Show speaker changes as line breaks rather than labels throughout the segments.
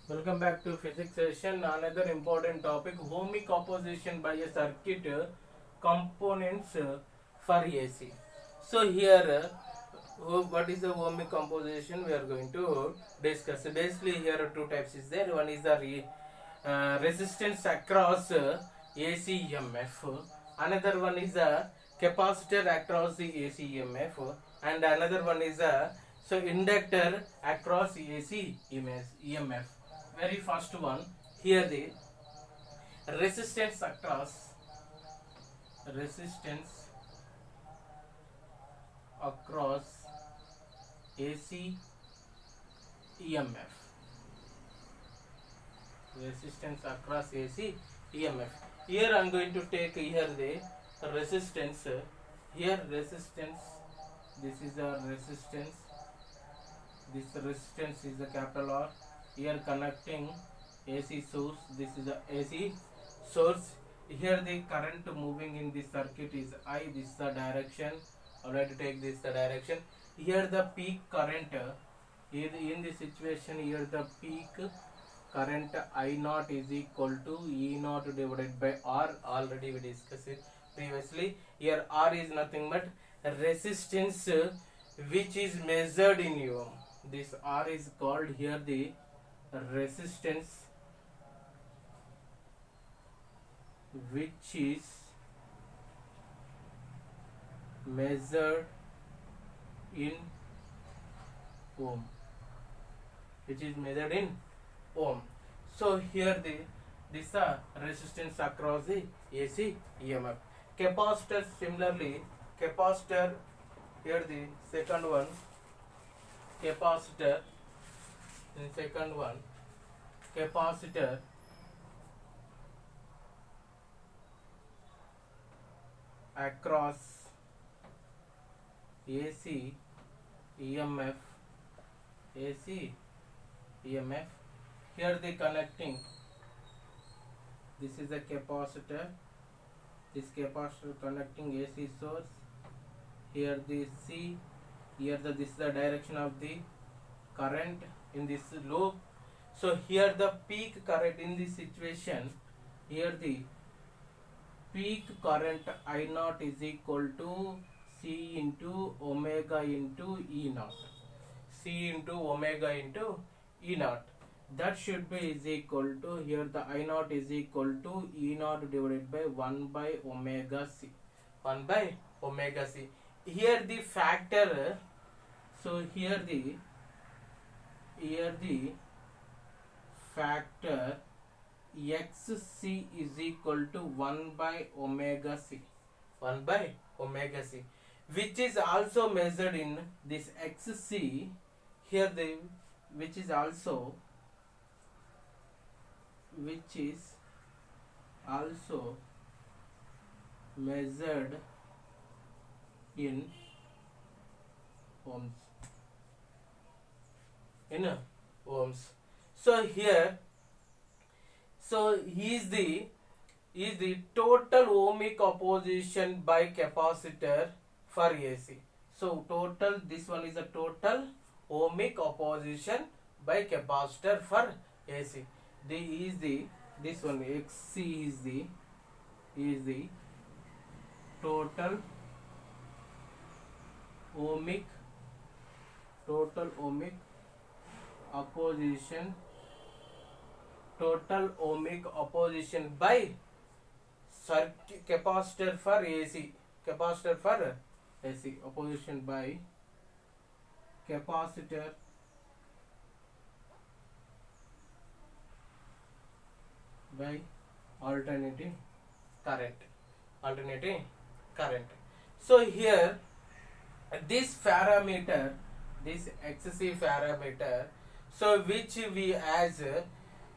Welcome back to physics session. Another important topic: ohmic opposition by a circuit components for AC. So here, what is the ohmic composition? We are going to discuss. Basically, here are two types is there. One is the resistance across AC EMF. Another one is a capacitor across the AC EMF, and another one is a inductor across AC EMF. Very first one, here the resistance resistance across AC EMF, resistance across AC EMF. Here I am going to take here the resistance. Here resistance. This is a resistance. This resistance is a capital R. Here connecting AC source. This is a AC source. Here the current moving in this circuit is I. This is the direction. Alright, to take this the direction. Here the peak current. In this situation, here the peak current I naught is equal to E naught divided by R. Already we discussed it previously. Here R is nothing but resistance which is measured in ohm. This R is called here the resistance which is measured in ohm, which is measured in ohm. So here this resistance across the AC EMF. Capacitor, similarly, capacitor, here the second one, capacitor, in second one, capacitor across AC EMF, AC EMF. Here the connecting, this is a capacitor, this capacitor connecting AC source. Here the C, here this is the direction of the current in this loop. So here the peak current in this situation, here the peak current I naught is equal to C into omega into E naught. C into omega into E naught. That should be is equal to, here the I naught is equal to E naught divided by 1 by omega C. 1 by omega C. Here the factor, so here the factor xc is equal to 1 by omega C. 1 by omega C, which is also measured in this xc. Here the which is also measured in ohms. In ohms. So here, so is the total ohmic opposition by capacitor for AC. So total, this one is a total ohmic opposition by capacitor for AC. This one XC is the total ohmic opposition, by circuit capacitor for AC, opposition by capacitor by alternating current. So here this parameter, this XC parameter, so which we as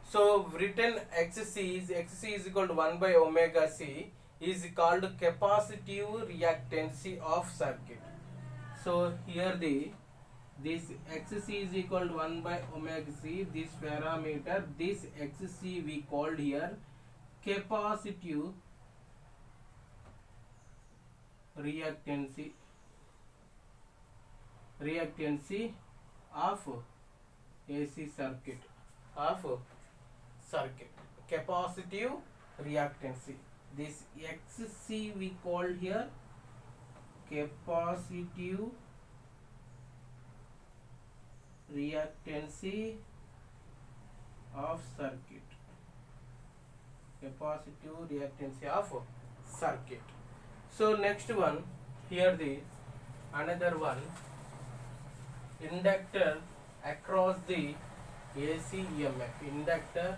so written XC is equal to 1 by omega C, is called capacitive reactancy of circuit. So here this XC is equal to 1 by omega C, this parameter, this XC we called here capacitive reactancy of AC circuit. of circuit. Capacitive reactance. This XC we called here capacitive reactance of circuit. Capacitive reactance of circuit. So next one, here the another one, inductor across the AC EMF. Inductor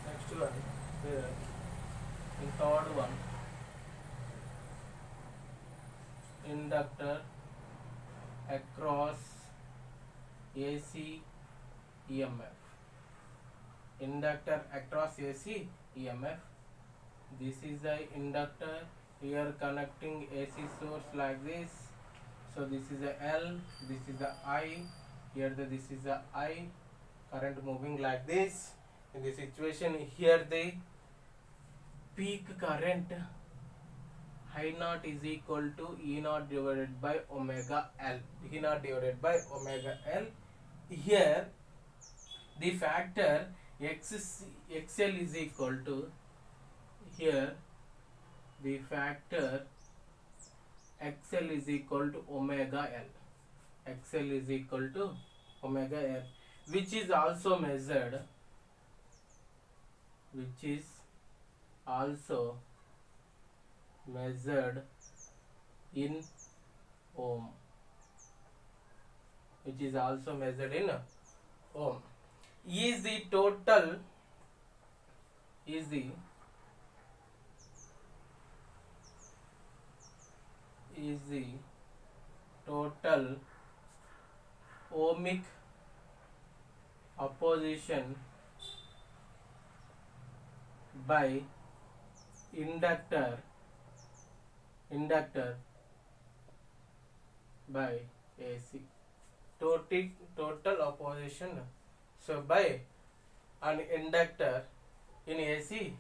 next one here in third one, inductor across AC EMF. Inductor across AC EMF. This is the inductor here connecting AC source like this. So this is the L, this is the I, here this is the I, current moving like this. In this situation here the peak current I naught is equal to E naught divided by omega L. E naught divided by omega L. Here the factor XL is equal to, here the factor XL is equal to omega L. XL is equal to omega L, which is also measured, in ohm. Which is also measured in ohm. Is the total ohmic opposition by inductor by AC. Total opposition, so by an inductor in AC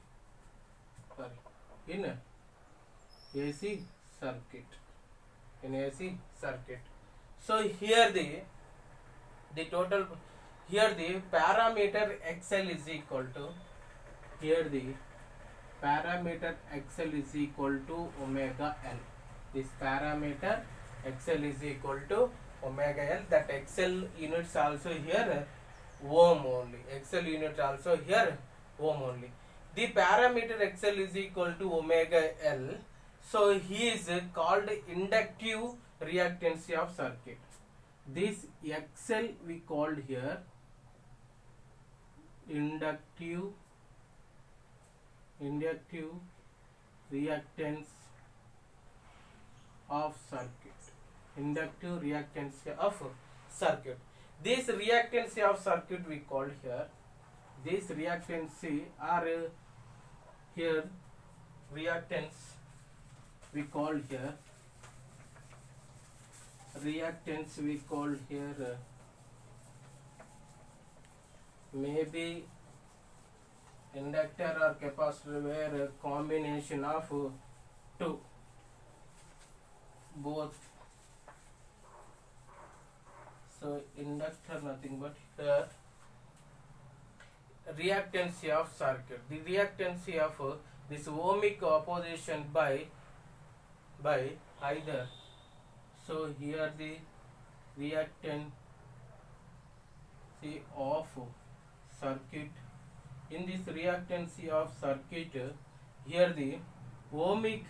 circuit. So here the total, here the parameter XL is equal to, omega L. This parameter XL is equal to omega L. That XL units also here ohm only. XL unit also here ohm only. The parameter XL is equal to omega L. So he is called inductive reactance of circuit. This XL we called here inductive reactance of circuit. Inductive reactance of circuit. This reactance of circuit we called here. This reactance are here reactance we called here. Maybe inductor or capacitor were a combination of two, both. So inductor nothing but here reactance of circuit. The reactance of this ohmic opposition by either. So here the reactance of circuit. In this reactance of circuit, here the ohmic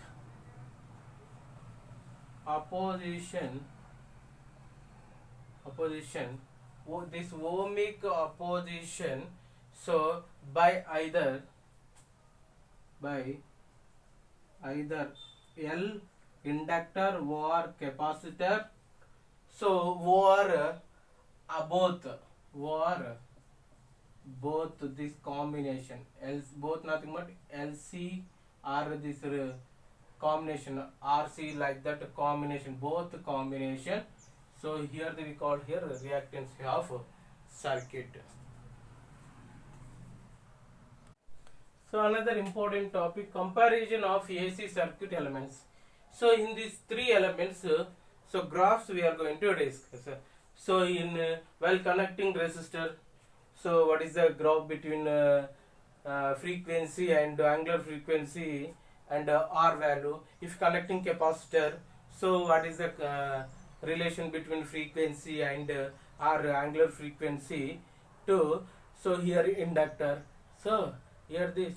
opposition, this ohmic opposition, so by either L inductor or capacitor, so or both this combination, else both nothing but LC or this combination RC, like that combination, both combination. So here we call here reactance of circuit. So another important topic, comparison of AC circuit elements. So in these three elements, so graphs we are going to discuss. So in while connecting resistor, so what is the graph between frequency and angular frequency and R value? If connecting capacitor, so what is the relation between frequency and R angular frequency to? So here inductor. So here the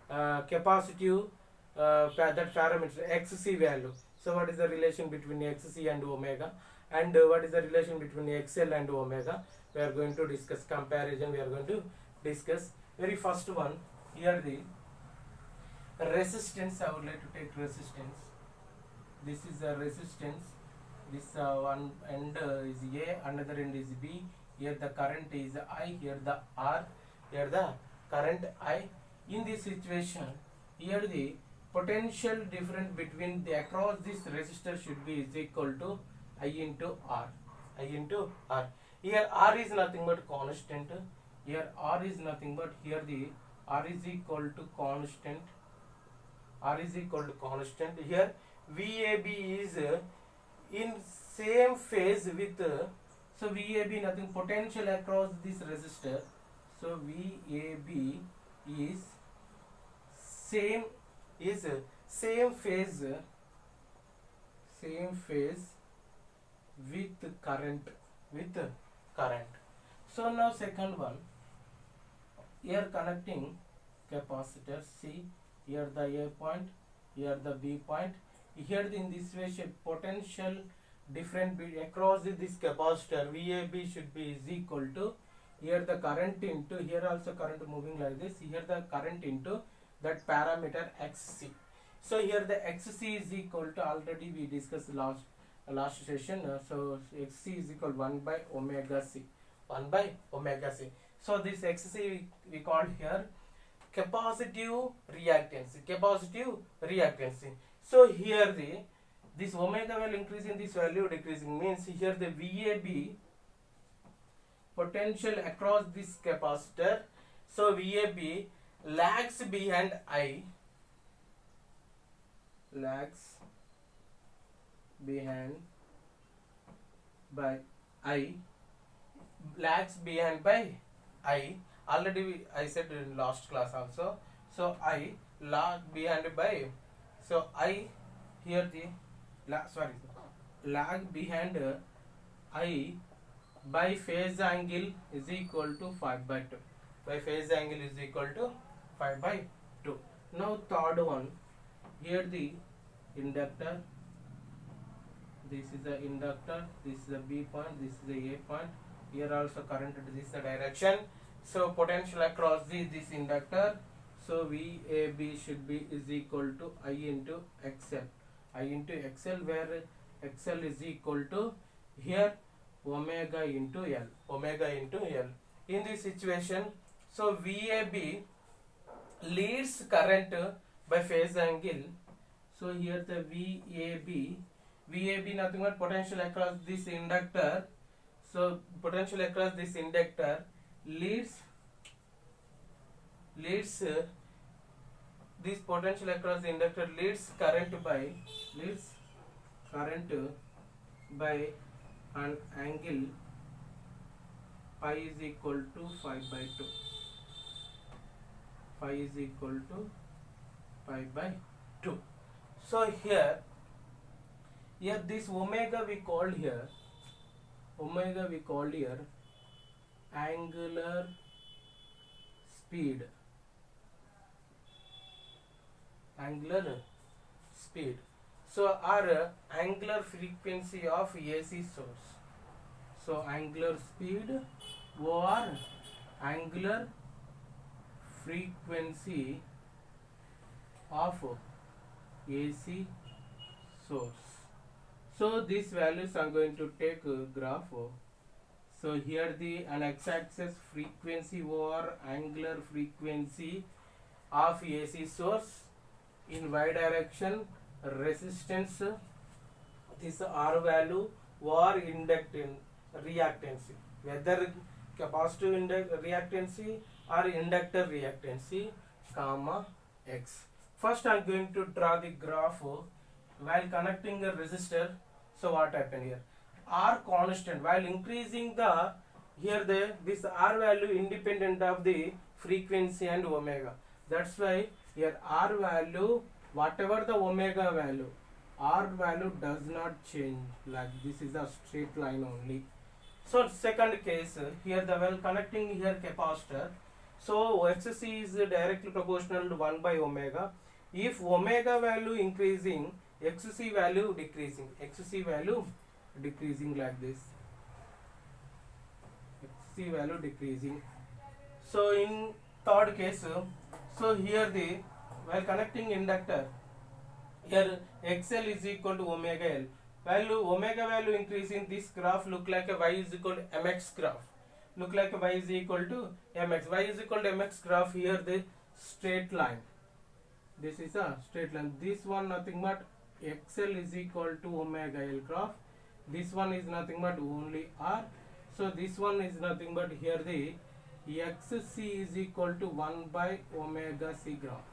capacitive that parameter XC value. So what is the relation between XC and omega, and what is the relation between XL and omega? We are going to discuss comparison. We are going to discuss very first one. Here the resistance. I would like to take resistance. This is a resistance. This one end is A, another end is B. Here the current is I. Here the R. Here the current I. In this situation, here the potential difference between the across this resistor should be is equal to I into R. I into R. Here R is nothing but constant. Here R is nothing but here the R is equal to constant. R is equal to constant. Here VAB is in same phase with so VAB nothing potential across this resistor. So VAB is same phase with current. So now second one, here connecting capacitor C. Here the A point, here the B point. Here in this way potential different across this capacitor VAB should be is equal to here the current into here also current moving like this. Here the current into that parameter XC. So here the XC is equal to, already we discussed last session. So XC is equal 1 by omega C. 1 by omega C. So this XC we called here capacitive reactance. Capacitive reactance. So here this omega will increasing, this value decreasing, means here the VAB potential across this capacitor. So VAB lags behind I. Lags behind by I. Lags behind by I. Already I said in last class also. So I lag behind by. So I here the lag behind I by phase angle is equal to 5 by 2. By phase angle is equal to 5 by 2. Now third one, here the inductor. This is the inductor. This is the B point. This is the A point. Here also current. This is the direction. So potential across this inductor. So VAB should be is equal to I into XL. I into XL, where XL is equal to here omega into L. Omega into L. In this situation, so VAB leads current by phase angle. So here the VAB nothing but potential across this inductor. So potential across this inductor leads this potential across the inductor leads current by an angle pi is equal to 5 by 2. Pi is equal to 5 by 2. So here this omega we called here angular speed. So our angular frequency of AC source. So angular speed or angular frequency of AC source. So these values I'm going to take graph. So here the an x-axis frequency or angular frequency of AC source, in y direction resistance, this R value or reactance, whether capacitive reactance or inductor reactance, comma x. First I am going to draw the graph while connecting a resistor, so what happened here? R constant while increasing the here the this R value independent of the frequency and omega. That's why here R value, whatever the omega value, R value does not change, like this is a straight line only. So second case, here the while connecting here capacitor, so XC is directly proportional to 1 by omega. If omega value increasing, XC value decreasing, XC value decreasing like this, XC value decreasing. So in third case, so here the while connecting inductor, here XL is equal to omega L. Value omega value increasing, this graph look like a y is equal to mx graph. Look like a y is equal to mx. Y is equal to mx graph, here the straight line. This is a straight line. This one nothing but XL is equal to omega L graph. This one is nothing but only R. So this one is nothing but here the XC is equal to 1 by omega C graph.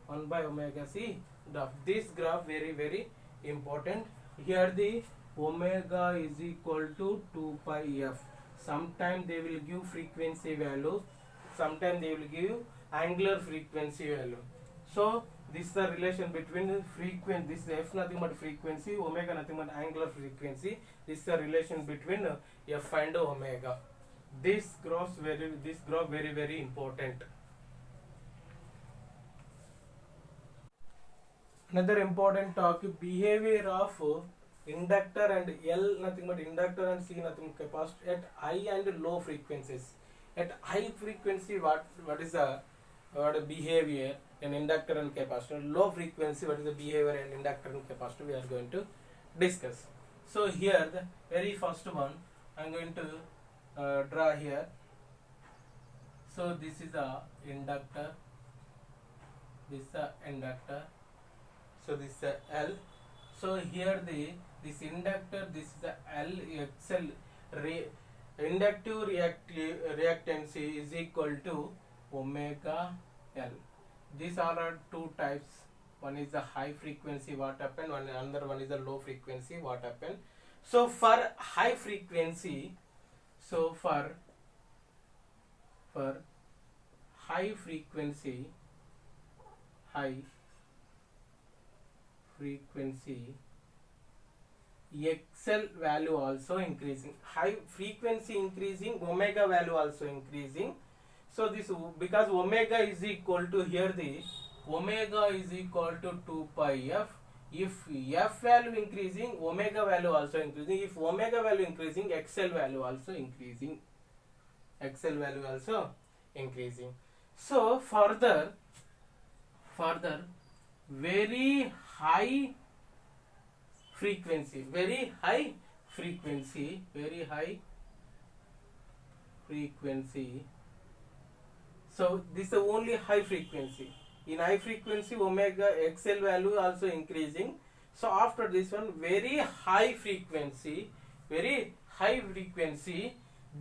1 by omega C graph. This graph very important. Here the omega is equal to 2 pi f. Sometime they will give frequency value, sometime they will give angular frequency value. So this is the relation between frequency, this f nothing but frequency, omega nothing but angular frequency. This is the relation between f and omega. This graph very important. Another important topic, behavior of inductor and L nothing but inductor and C nothing but capacitor at high and low frequencies. At high frequency, what is the behavior in inductor and capacitor? Low frequency, what is the behavior in inductor and capacitor? We are going to discuss. So here the very first one I am going to draw here. So this is the inductor, this is the inductor. So this is the L. So here this inductor, this is the L, XL, inductive reactance is equal to omega L. These are two types. One is the high frequency, what happened, another one is the low frequency, what happened. So for high frequency, so for high frequency XL value also increasing, high frequency increasing, omega value also increasing. So this, because omega is equal to here the omega is equal to 2 pi f. If f value increasing, omega value also increasing. If omega value increasing, XL value also increasing. XL value also increasing. So further very high frequency, so this is the only high frequency. In high frequency, omega XL value also increasing. So after this one, very high frequency,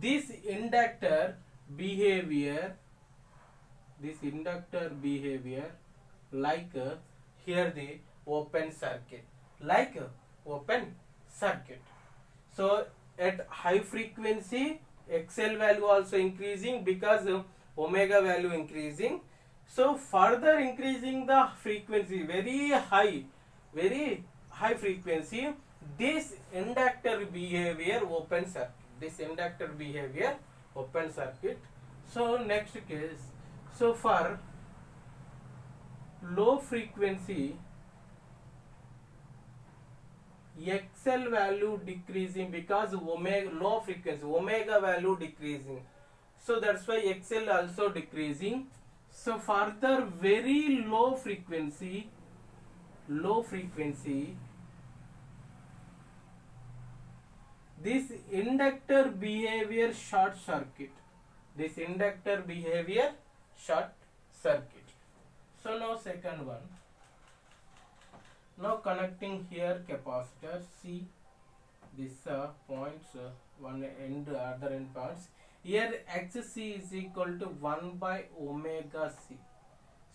this inductor behavior like here the open circuit, So at high frequency, XL value also increasing because omega value increasing. So further increasing the frequency, very high frequency, this inductor behavior open circuit. So next case, so for low frequency, XL value decreasing because low frequency, omega value decreasing. So that's why XL also decreasing. So further very low frequency, this inductor behavior short circuit. So now second one. Now connecting here capacitor C, this points one end, other end points. Here XC is equal to 1 by omega C.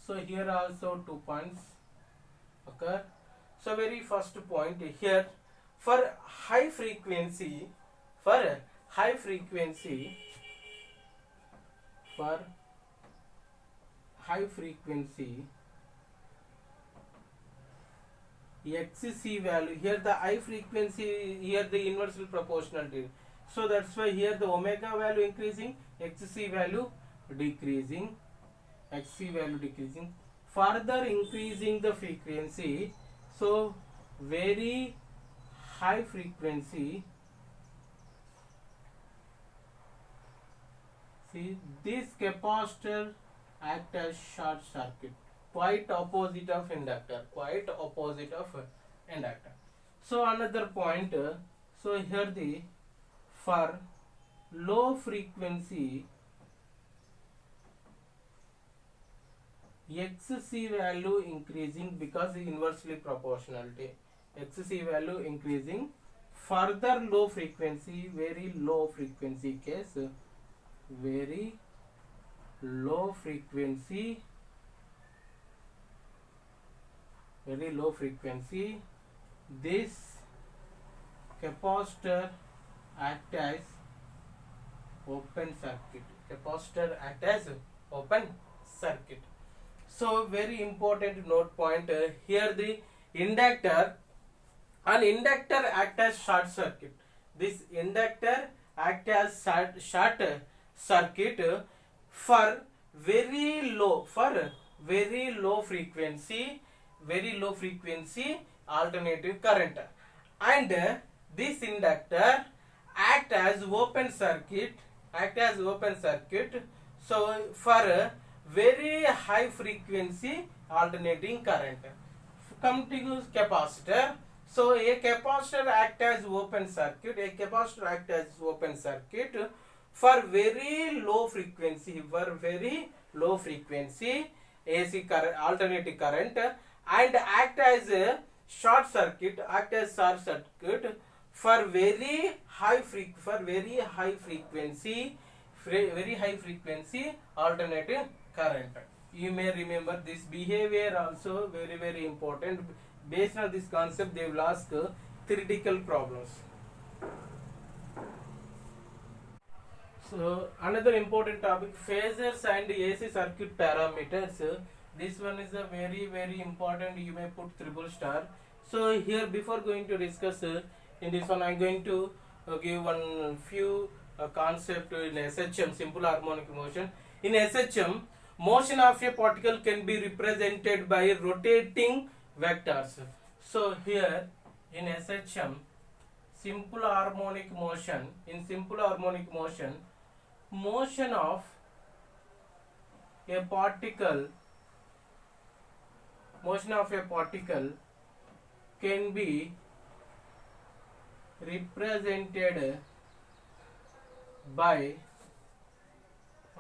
So here also 2 points occur. So very first point here, for high frequency, for high frequency, for high frequency XC value, here the high frequency, here the inversely proportionality, so that's why here the omega value increasing, XC value decreasing, XC value decreasing, further increasing the frequency. So very high frequency, see this capacitor act as short circuit, quite opposite of inductor, quite opposite of inductor. So another point, so here the for low frequency XC value increasing because inversely proportionality, XC value increasing, further low frequency, very low frequency case, very low frequency, very low frequency, this capacitor act as open circuit, capacitor act as open circuit. So very important note point, here the inductor, an inductor act as short circuit, this inductor act as short circuit for very low, for very low frequency, very low frequency alternating current, and this inductor act as open circuit, act as open circuit, so for very high frequency alternating current. Come to capacitor, so a capacitor act as open circuit, a capacitor act as open circuit for very low frequency, for very low frequency AC current, alternating current, and act as a short circuit, act as short circuit for very high for very high frequency, very high frequency alternating current. You may remember this behavior also very important. Based on this concept, they will ask theoretical problems. So another important topic, phasors and AC circuit parameters. This one is a very important. You may put triple star. So here, before going to discuss in this one, I am going to give one few concept in SHM, simple harmonic motion. In SHM, motion of a particle can be represented by rotating vectors. So here in SHM, simple harmonic motion, in simple harmonic motion, motion of a particle, motion of a particle can be represented by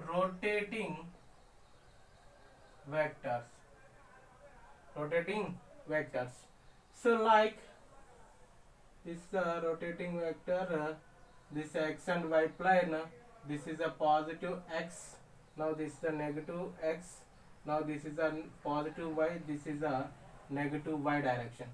rotating vectors, rotating vectors. So like this rotating vector, this x and y plane, this is a positive x, now this is a negative x, now this is a positive y, this is a negative y direction.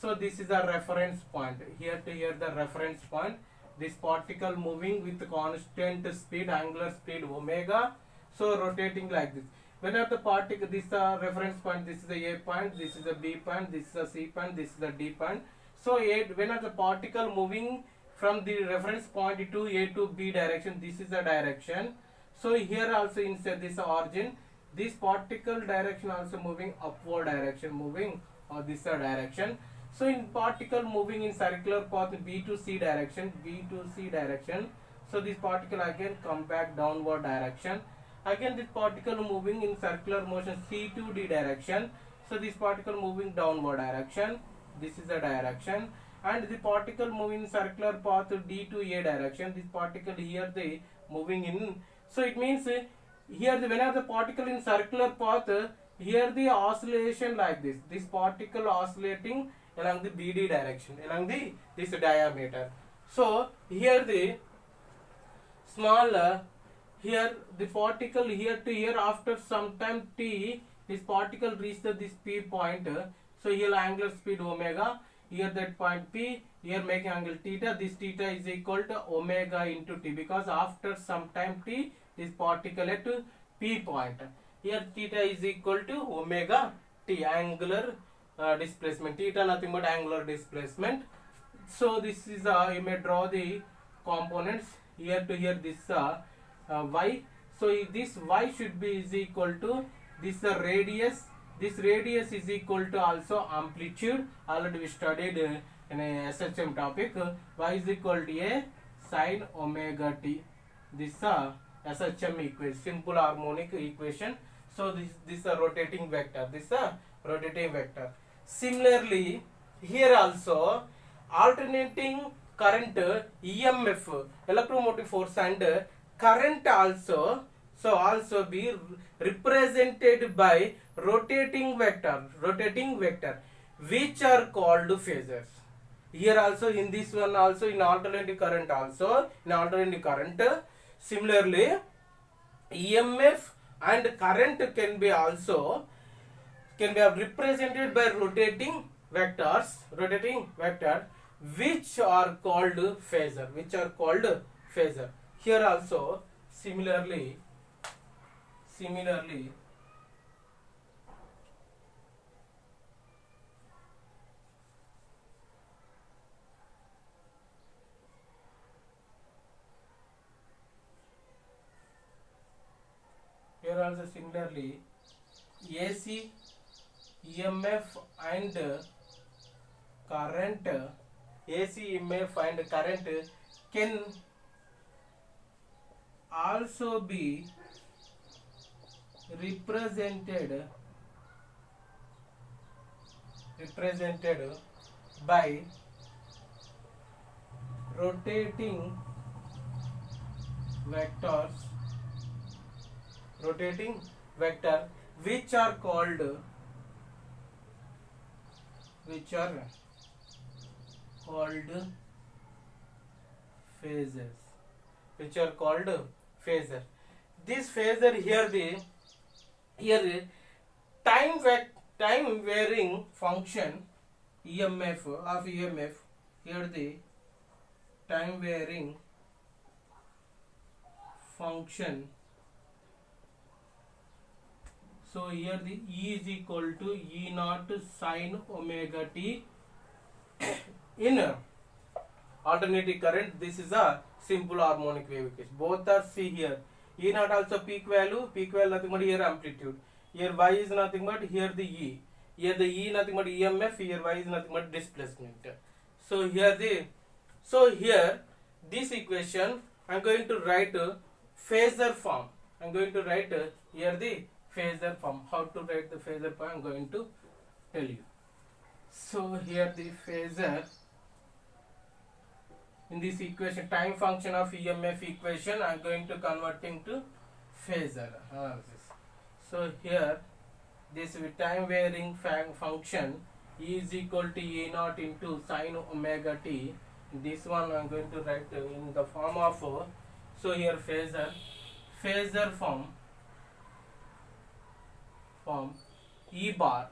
So this is a reference point, here to here the reference point, this particle moving with constant speed, angular speed omega, so rotating like this. Whenever the particle, this is a reference point, this is a A point, this is a B point, this is a C point, this is a D point. So whenever the particle moving from the reference point to A to B direction, this is the direction. So here also inside this origin, this particle direction also moving upward direction, moving or this direction. So in particle moving in circular path B to C direction, B to C direction. So this particle again come back downward direction. Again this particle moving in circular motion C to D direction. So this particle moving downward direction. This is the direction. And the particle moving in circular path D to A direction. This particle here they moving in. So it means here whenever the particle in circular path, here the oscillation like this. This particle oscillating along the BD direction, along the this diameter. So here the small here the particle here to here, after some time t, this particle reaches this P point. So here angular speed omega, here that point P, here making angle theta. This theta is equal to omega into T, because after some time T, this particle at P point. Here theta is equal to omega T, angular displacement. Theta nothing but angular displacement. So this is you may draw the components here to here, this y. So this y should be is equal to this radius. This radius is equal to also amplitude. Already we studied in a SHM topic. Y is equal to a sin omega t. This SHM equation, simple harmonic equation. So this a rotating vector. This a rotating vector. Similarly, here also alternating current, EMF, electromotive force, and current also, so also be represented by rotating vector, which are called phasors. Here also, in this one also, in alternating current also, similarly EMF and current can be represented by rotating vector, which are called phasor, Here also similarly AC, EMF and current, AC, EMF and current can also be represented by rotating vector, which are called phasors. This phasor here time varying function EMF of EMF, here the time varying function. So here the E is equal to E naught sin omega t. In alternating current, this is a simple harmonic wave equation. Both are see here. E naught also peak value nothing but here amplitude. Here y is nothing but here the E. Here the E nothing but EMF, here y is nothing but displacement. So here this equation I am going to write phasor form. Here the phasor form. How to write the phasor form I am going to tell you. So here the phasor, in this equation, time function of EMF equation, I am going to converting to phasor analysis. So here this time varying function E is equal to E naught into sin omega t. This one I am going to write in the form of, so here phasor form E bar.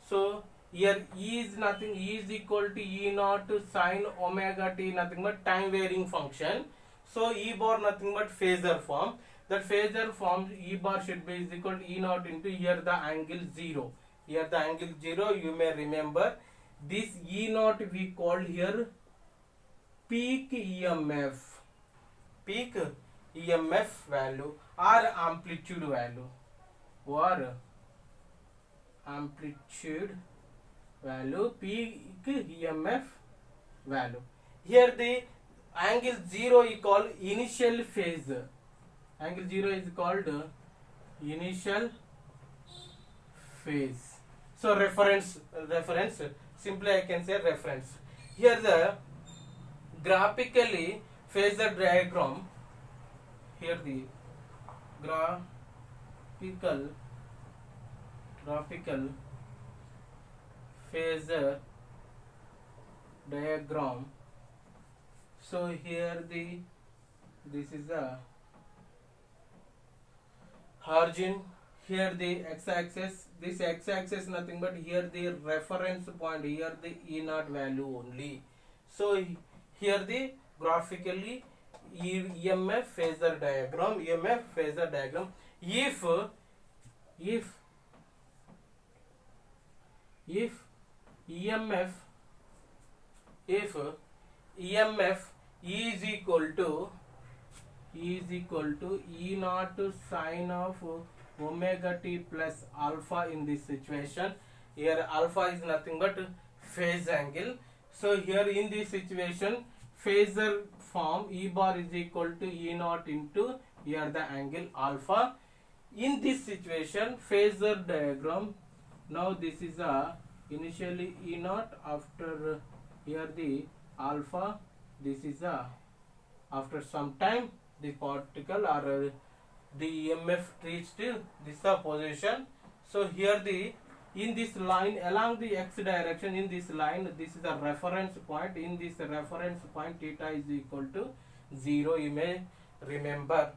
So here E is equal to E naught sin omega t, nothing but time varying function. So E bar nothing but phasor form. That phasor form E bar should be is equal to E naught into here the angle 0. Here the angle 0, you may remember this E naught we called here peak EMF value or amplitude value, peak EMF value. Here the angle 0 is called initial phase. Angle 0 is called initial phase. So reference, simply I can say reference. Here the graphically phasor diagram, here the graphical phasor diagram. So here this is the origin, here the x-axis, this x-axis nothing but here the reference point, here the E naught value only. So here the graphically EMF phasor diagram, if EMF is equal to E naught sine of omega t plus alpha in this situation. Here alpha is nothing but phase angle. So here in this situation phasor form E bar is equal to E naught into here the angle alpha. In this situation phasor diagram, now this is a initially E naught, after here the alpha, this is a after some time the particle or the EMF reached this position. So here the in this line along the x direction, in this line, this is the reference point. In this reference point theta is equal to 0. You may remember.